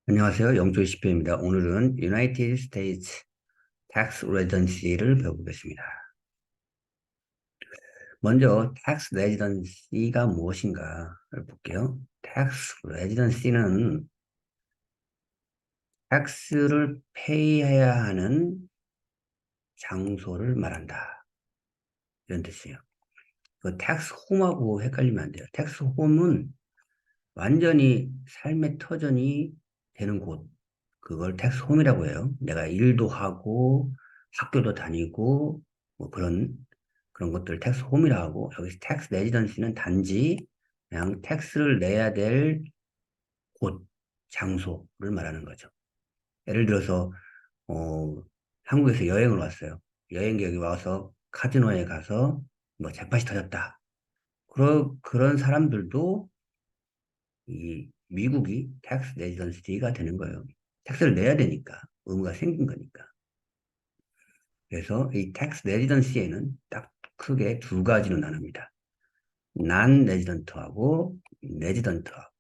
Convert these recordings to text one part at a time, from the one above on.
안녕하세요. 영조 CPA입니다. 오늘은 United States Tax Residency를 배워보겠습니다. 먼저 Tax Residency가 무엇인가를 볼게요. Tax Residency는 텍스를 페이해야 하는 장소를 말한다. 이런 뜻이에요. 그 텍스 홈하고 헷갈리면 안 돼요. 텍스 홈은 완전히 삶의 터전이 되는 곳, 그걸 텍스 홈이라고 해요. 내가 일도 하고 학교도 다니고 뭐 그런 것들 텍스 홈이라고 하고, 여기서 텍스 레지던시는 단지 그냥 텍스를 내야 될 곳, 장소를 말하는 거죠. 예를 들어서 어, 한국에서 여행을 왔어요. 여행객이 여기 와서 카지노에 가서 뭐 잭팟이 터졌다. 그런 사람들도 이 미국이 텍스 레지던시가 되는 거예요. 텍스를 내야 되니까, 의무가 생긴 거니까. 그래서 이 텍스 레지던시에는 딱 크게 두 가지로 나눕니다. 난 레지던트하고 레지던트하고.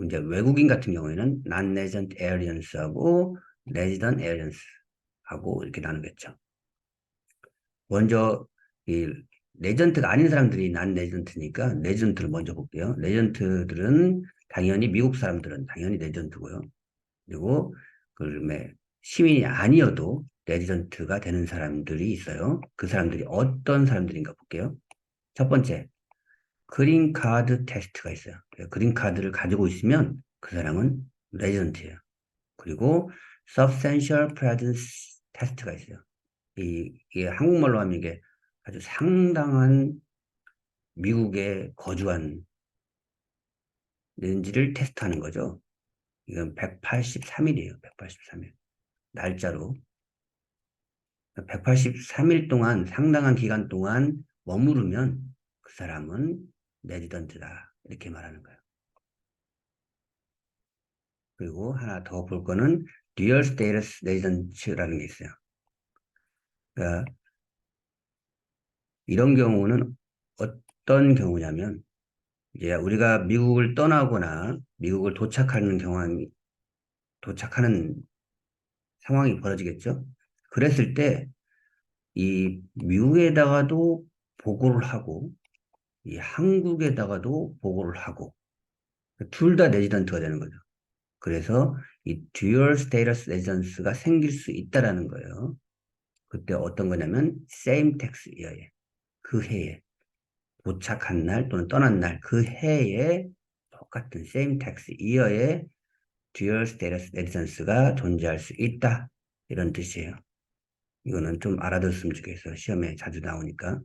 이제 외국인 같은 경우에는 난 레지던트 에리언스하고 레지던트 에리언스하고 이렇게 나누겠죠. 먼저 이 레지던트가 아닌 사람들이 난 레지던트니까 레지던트를 먼저 볼게요. 레지던트들은 당연히 미국 사람들은 당연히 레지던트고요. 그리고 그다음에 시민이 아니어도 레지던트가 되는 사람들이 있어요. 그 사람들이 어떤 사람들인가 볼게요. 첫 번째, 그린 카드 테스트가 있어요. 그린 카드를 가지고 있으면 그 사람은 레지던트예요. 그리고 substantial presence 테스트가 있어요. 이게 한국말로 하면 이게 아주 상당한 미국에 거주한 렌지를 테스트하는 거죠. 이건 183일이에요. 183일. 날짜로. 183일 동안 상당한 기간 동안 머무르면 그 사람은 레지던트다. 이렇게 말하는 거예요. 그리고 하나 더 볼 거는 Dual Status Residence라는 게 있어요. 그러니까 이런 경우는 어떤 경우냐면 이제 우리가 미국을 떠나거나 미국을 도착하는 상황이 벌어지겠죠. 그랬을 때 이 미국에다가도 보고를 하고 이 한국에다가도 보고를 하고 둘 다 레지던트가 되는 거죠. 그래서 이 듀얼 스테이터스 레지던스가 생길 수 있다라는 거예요. 그때 어떤 거냐면 same tax year에, 그 해에 도착한 날 또는 떠난 날 그 해에 똑같은 same tax year에 듀얼 스테이터스 레지던스가 존재할 수 있다, 이런 뜻이에요. 이거는 좀 알아뒀으면 좋겠어요. 시험에 자주 나오니까.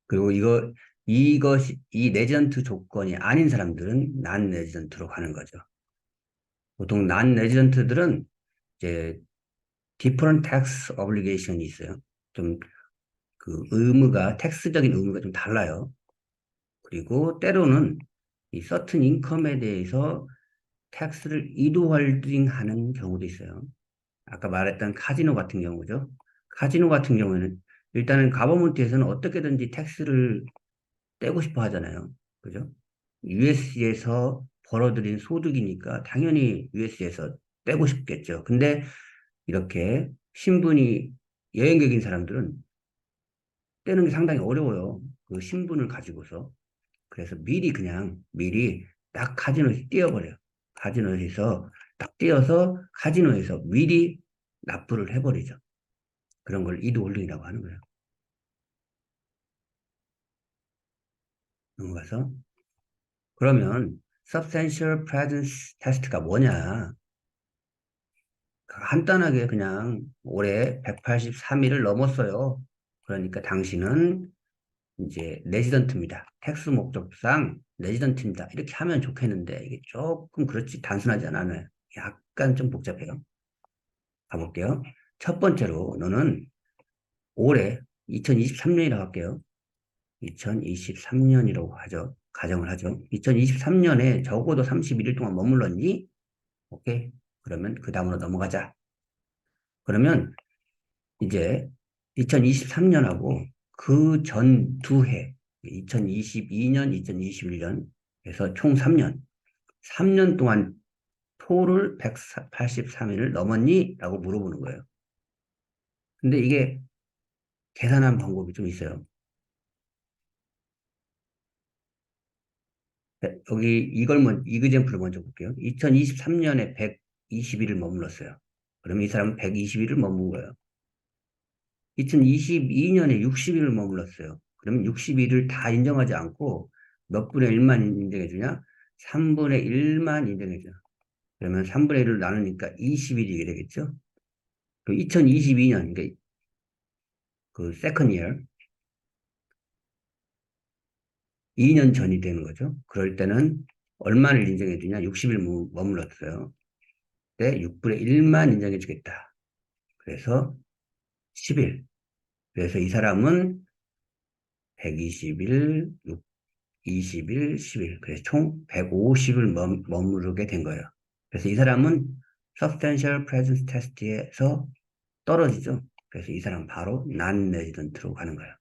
그리고 이 레지던트 조건이 아닌 사람들은 난 레지던트로 가는 거죠. 보통 난 레지던트들은 이제 different tax obligation이 있어요. 좀 그 텍스적인 의무가 좀 달라요. 그리고 때로는 이 certain income에 대해서 텍스를 이도할딩하는 경우도 있어요. 아까 말했던 카지노 같은 경우죠. 카지노 같은 경우에는 일단은 가버먼트에서는 어떻게든지 텍스를 떼고 싶어 하잖아요. 그죠? US에서 벌어들인 소득이니까 당연히 US에서 떼고 싶겠죠. 근데 이렇게 신분이 여행객인 사람들은 떼는 게 상당히 어려워요. 그 신분을 가지고서. 그래서 미리 딱 카지노에서 띄어버려요. 카지노에서 딱 띄어서 카지노에서 미리 납부를 해버리죠. 그런 걸 이도홀링이라고 하는 거예요. 넘어가서. 그러면 substantial presence test가 뭐냐? 간단하게 그냥 올해 183일을 넘었어요. 그러니까 당신은 이제 레지던트입니다. 텍스 목적상 레지던트입니다. 이렇게 하면 좋겠는데 이게 조금 그렇지 단순하지 않아요. 약간 좀 복잡해요. 가볼게요. 첫 번째로 너는 올해 2023년이라고 할게요. 2023년이라고 하죠. 가정을 하죠. 2023년에 적어도 31일 동안 머물렀니? 오케이. 그러면 그 다음으로 넘어가자. 그러면 이제 2023년하고 그 전 두 해, 2022년, 2021년 그래서 총 3년. 3년 동안 토를 183일을 넘었니? 라고 물어보는 거예요. 근데 이게 계산한 방법이 좀 있어요. 네, 여기 이그젬플을 먼저 볼게요. 2023년에 120일을 머물렀어요. 그러면 이 사람은 120일을 머문 거예요. 2022년에 60일을 머물렀어요. 그러면 60일을 다 인정하지 않고 몇 분의 1만 인정해 주냐? 3분의 1만 인정해 줘. 그러면 3분의 1을 나누니까 20일이게 되겠죠? 그 2022년, 그러니까 그 세컨 이어, 2년 전이 되는 거죠. 그럴 때는 얼마를 인정해 주냐? 60일 머물렀어요. 때 6분의 1만 인정해 주겠다. 그래서 10일. 그래서 이 사람은 120일, 20일, 10일. 그래서 총 150을 머무르게 된 거예요. 그래서 이 사람은 substantial presence test에서 떨어지죠. 그래서 이 사람 바로 non-resident로 가는 거예요.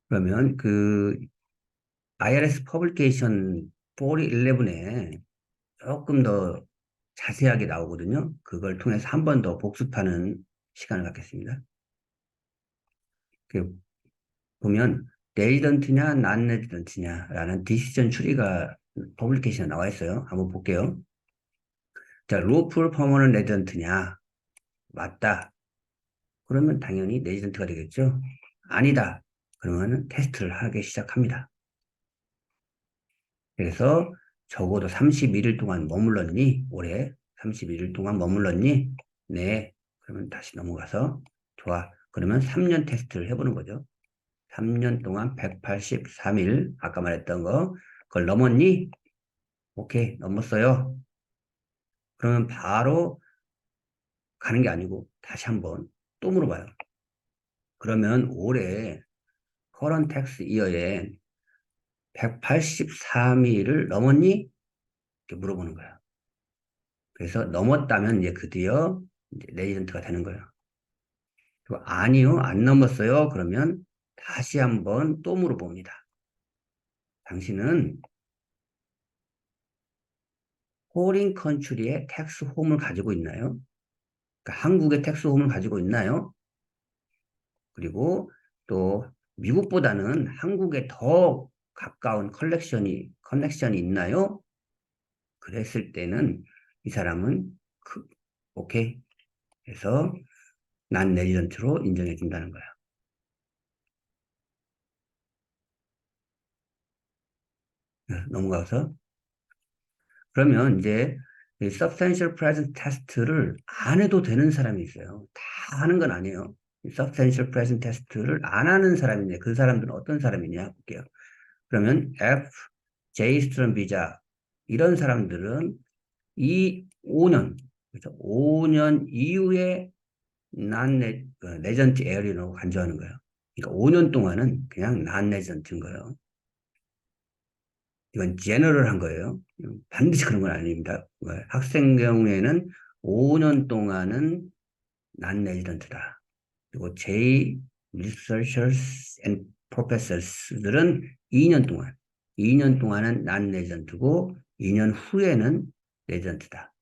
그러면 그 IRS 퍼블리케이션 411에 조금 더 자세하게 나오거든요. 그걸 통해서 한 번 더 복습하는 시간을 갖겠습니다. 그 보면 레지던트냐 난 레지던트냐라는 디시전 추리가 퍼블리케이션에 나와 있어요. 한번 볼게요. 자, 로풀 퍼머넌 레지던트냐? 맞다. 그러면 당연히 레지던트가 되겠죠. 아니다. 그러면 테스트를 하기 시작합니다. 그래서 적어도 31일 동안 머물렀니? 올해 31일 동안 머물렀니? 네. 그러면 다시 넘어가서 좋아. 그러면 3년 테스트를 해보는 거죠. 3년 동안 183일 아까 말했던 거 그걸 넘었니? 오케이 넘었어요. 그러면 바로 가는 게 아니고 다시 한번 또 물어봐요. 그러면 올해 커런 텍스 이어에 183일을 넘었니? 이렇게 물어보는 거야. 그래서 넘었다면 이제 드디어 이제 레지던트가 되는 거예요. 그리고 아니요, 안 넘었어요. 그러면 다시 한번 또 물어봅니다. 당신은 포린 컨트리의 텍스 홈을 가지고 있나요? 그러니까 한국의 텍스 홈을 가지고 있나요? 그리고 또 미국보다는 한국에 더 가까운 커넥션이 있나요? 그랬을 때는 이 사람은 오케이 해서 난 레지던트로 인정해 준다는 거야. 넘어가서 그러면 이제 이 substantial presence test를 안 해도 되는 사람이 있어요. 다 하는 건 아니에요. 이 substantial presence test를 안 하는 사람인데 그 사람들은 어떤 사람이냐 볼게요. 그러면 F, J 스트럼 비자 이런 사람들은 이 5년 그렇죠? 5년 이후에 난 레전트 에어리로 간주하는 거예요. 그러니까 5년 동안은 그냥 난 레전트인 거예요. 이건 제너럴한 거예요. 반드시 그런 건 아닙니다. 학생 경우에는 5년 동안은 난 레지던트다. 그리고 J researchers and professors들은 2년 동안은 난 레지던트고 2년 후에는 레지던트다.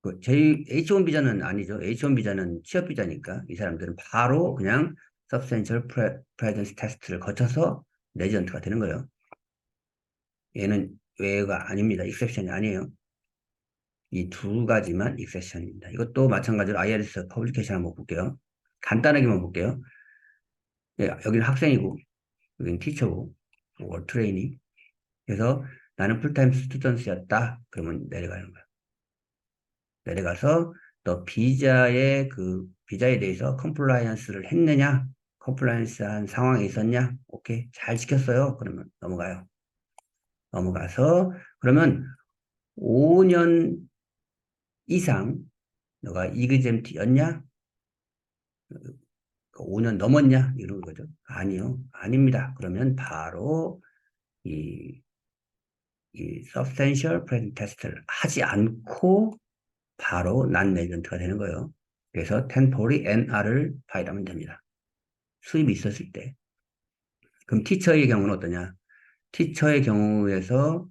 그 H1 비자는 아니죠. H1 비자는 취업 비자니까 이 사람들은 바로 그냥 substantial presence test를 거쳐서 레지던트가 되는 거예요. 얘는 외가 아닙니다. 익셉션이 아니에요. 이 두 가지만 익셉션입니다. 이것도 마찬가지로 IRS 퍼블리케이션 한번 볼게요. 간단하게만 볼게요. 예, 여기는 학생이고, 여기는 티처고, 월 트레이니. 그래서 나는 풀타임 스튜던트였다. 그러면 내려가는 거야. 내려가서 너 비자에 대해서 컴플라이언스를 했느냐? 컴플라이언스한 상황이 있었냐? 오케이. 잘 지켰어요. 그러면 넘어가요. 넘어가서 그러면 5년 이상 너가 이그잼트였냐? 5년 넘었냐? 이런 거죠. 아니요. 아닙니다. 그러면 바로 이, 이 substantial present test를 하지 않고 바로 non-resident가 되는 거예요. 그래서 템포리 NR을 파일하면 됩니다. 수입이 있었을 때. 그럼 티처의 경우는 어떠냐? 티처의 경우에서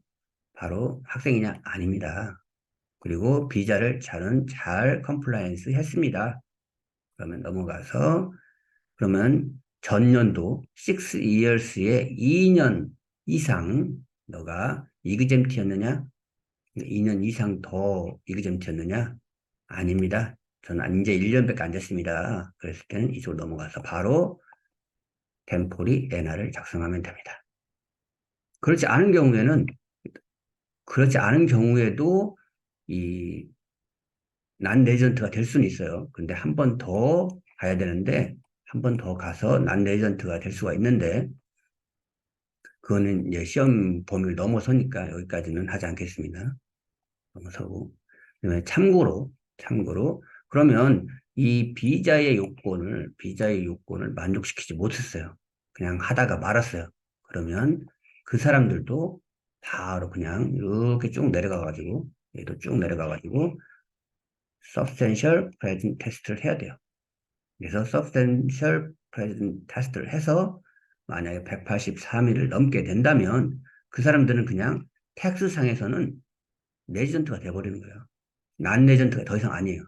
바로 학생이냐? 아닙니다. 그리고 비자를 잘 컴플라이언스 했습니다. 그러면 넘어가서 그러면 전년도 6 years에 2년 이상 너가 이그잼트였느냐? 2년 이상 더 이그잼트였느냐? 아닙니다. 저는 이제 1년밖에 안 됐습니다. 그랬을 때는 이쪽으로 넘어가서 바로 템포리 NR을 작성하면 됩니다. 그렇지 않은 경우에는 그렇지 않은 경우에도 이 난 레전트가 될 수는 있어요. 근데 한 번 더 가야 되는데 한 번 더 가서 난 레전트가 될 수가 있는데 그거는 이제 시험 범위를 넘어서니까 여기까지는 하지 않겠습니다. 넘어서고 그다음에 참고로 그러면 이 비자의 요건을 만족시키지 못했어요. 그냥 하다가 말았어요. 그러면 그 사람들도 바로 그냥 이렇게 쭉 내려가가지고 얘도 쭉 내려가가지고 substantial present test를 해야 돼요. 그래서 substantial present test를 해서 만약에 183일을 넘게 된다면 그 사람들은 그냥 텍스상에서는 레지던트가 돼버리는 거예요. 난 레지던트가 더 이상 아니에요.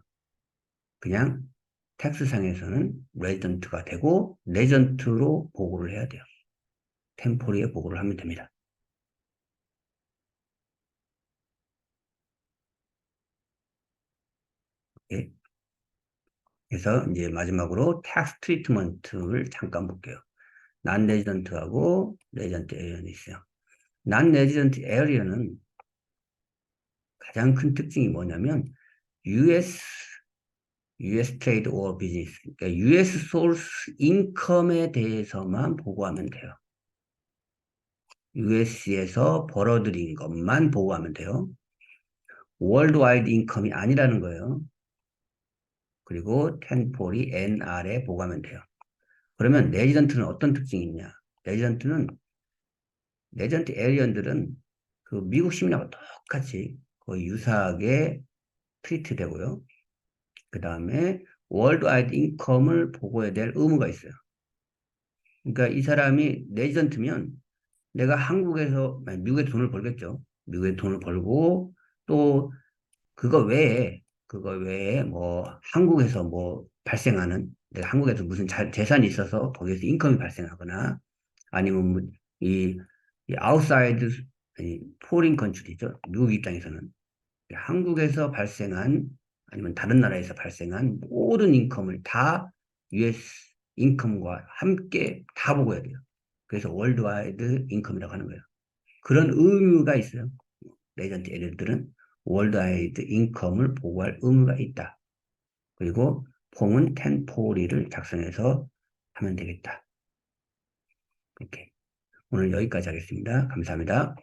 그냥 텍스상에서는 레지던트가 되고 레지던트로 보고를 해야 돼요. 템포리에 보고를 하면 됩니다. 예. 그래서 이제 마지막으로 텍스 트리트먼트를 잠깐 볼게요. 난 레지던트하고 레지던트 에리어는 있어요. 난 레지던트 에리어는 가장 큰 특징이 뭐냐면 US 트레이드 오어 비즈니스, 그러니까 US 소스 인컴에 대해서만 보고하면 돼요. US에서 벌어들인 것만 보고하면 돼요. 월드와이드 인컴이 아니라는 거예요. 그리고 1040 NR에 보고하면 돼요. 그러면 레지던트는 어떤 특징이 있냐? 레지던트 에리언들은 그 미국 시민하고 똑같이 거의 유사하게 트리트 되고요. 그 다음에 월드와이드 인컴을 보고해야 될 의무가 있어요. 그러니까 이 사람이 레지던트면 내가 미국에서 돈을 벌겠죠. 미국에 돈을 벌고 또 그거 외에 뭐 한국에서 뭐 발생하는 내가 한국에서 무슨 재산이 있어서 거기에서 인컴이 발생하거나 아니면 뭐 이, 이 아웃사이드 아니 포린 컨트리죠. 미국 입장에서는 한국에서 발생한 아니면 다른 나라에서 발생한 모든 인컴을 다 US 인컴과 함께 다 보고해야 돼요. 그래서 월드와이드 인컴이라고 하는 거예요. 그런 의무가 있어요. 레전트 애들은 월드와이드 인컴을 보고할 의무가 있다. 그리고 폼은 1040를 작성해서 하면 되겠다. 이렇게 오늘 여기까지 하겠습니다. 감사합니다.